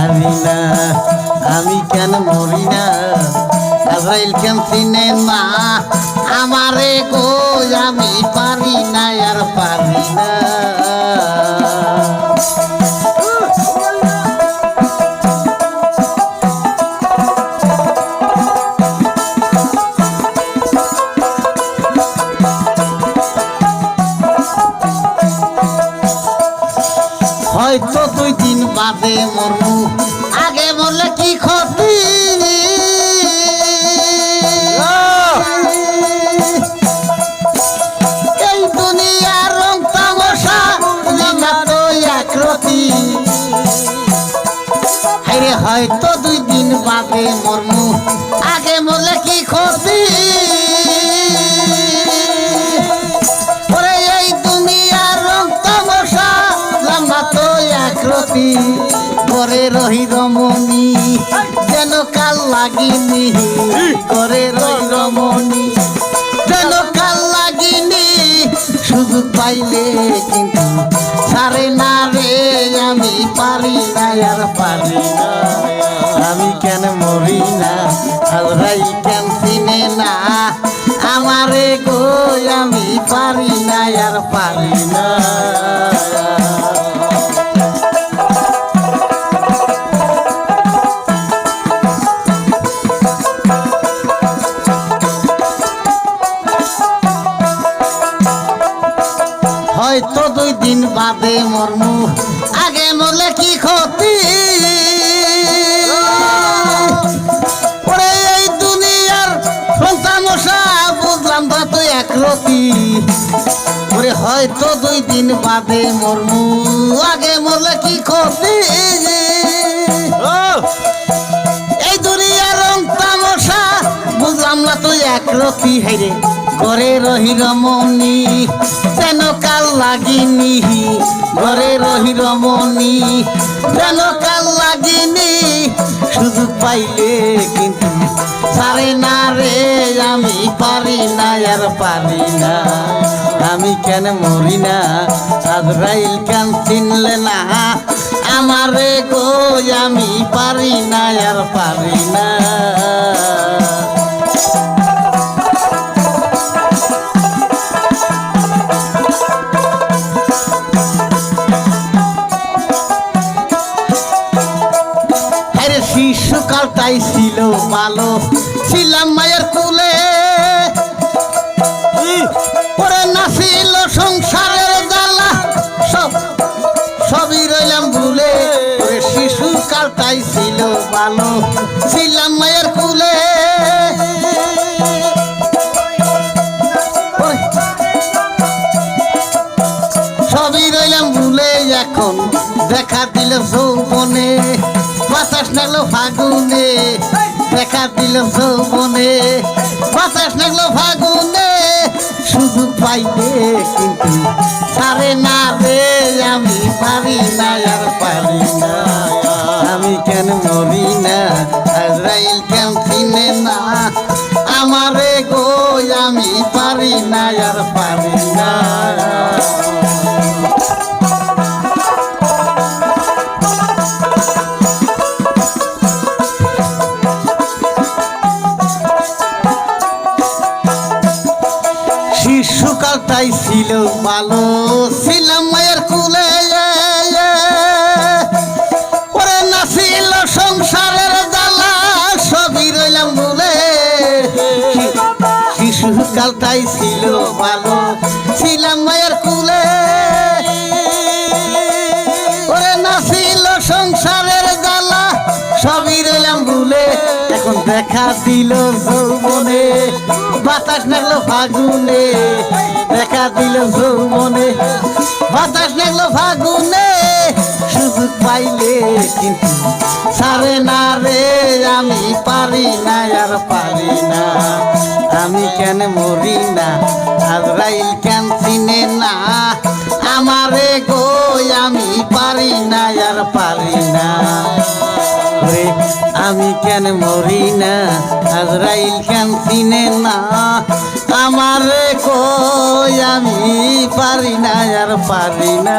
পারি না আমি কেন মরি না আজরাইল কেন চিনে না আমারে গো আমি পারি না আর পারি না হয়তো 2 দিন বাদে মরবো আগে মরলে কি ক্ষতি এই দুনিয়ার রং তামাশা না তো একরতি আরে হয়তো 2 দিন বাদে মরবো আগে মরলে কি ক্ষতি করে রহি রমণী যেন কাল লাগিনি করে রহি রমণী যেন কাল লাগিনি সুযোগ পাইলে কিন্তু ছাড়ে না রে আমি পারি না আর পারি না আমি কেন মরি না আজরাইল কেন চিনে না আমারে গো আমি পারি না আর পারি না হয়তো 2 দিন বাদে মরমু আগে মরলে কি ক্ষতি ওরে এই দুনিয়ার তামাশা বুঝলাম না তো একরতি ওরে হয়তো 2 দিন বাদে মরমু আগে মরলে কি ক্ষতি এই দুনিয়ার তামাশা বুঝলাম না তো একরতি হাইরে ঘরে রহি রমণী যেন কাল লাগিনি ঘরে রহি রমণী যেন কাল লাগিনি সুযোগ পাইলে কিন্তু ছাড়ে না রে আমি পারি না আর পারি না আমি কেন মরি না আজরাইল কেন চিনলে না আমারে গো আমি পারি না আর পারি না শিশুকালটাই ছিল ভালো ছিলাম মায়ের কুলে পরে নাছিল সংসারের জ্বালা সবই রইলাম ভুলে শিশুকালটাই ছিল ভালো ছিলাম মায়ের কুলে সবই রইলাম ভুলে এখন দেখা দিল যৌবনে বাতাস লাগলো ফাগুনে দেখা দিল যৌবনে বাতাস লাগলো ফাগুনে সুযোগ পাইলে কিন্তু ছাড়ে না রে আমি পারি না আর পারি না আমি কেন মরি না আজরাইল কেন চিনে না আমারে গো আমি পারি না আর পারি না শিশুকালটাই ছিল ভালো ছিলাম মায়ের কুলে ওরে নাছিল সংসারের জ্বালা সবই রইলাম ভুলে শিশুকালটাই ছিল ভালো ছিলাম মায়ের কুলে ওরে নাছিল সংসারের জ্বালা সবই রইলাম ভুলে এখন দেখা দিল যৌবনে বাতাস লাগলো ফাগুনে দেখা দিল যৌবনে বাতাস লাগলো ফাগুনে সুযোগ পাইলে কিন্তু ছাড়ে না রে আমি পারি না আর পারি না আমি কেন মরি না আজরাইল কেন চিনে না আমারে গো আমি পারি না আর পারি না আমি কেন মরি না আজরাইল কেন চিনে না আমারে কই আমি পারি না আর পারি না।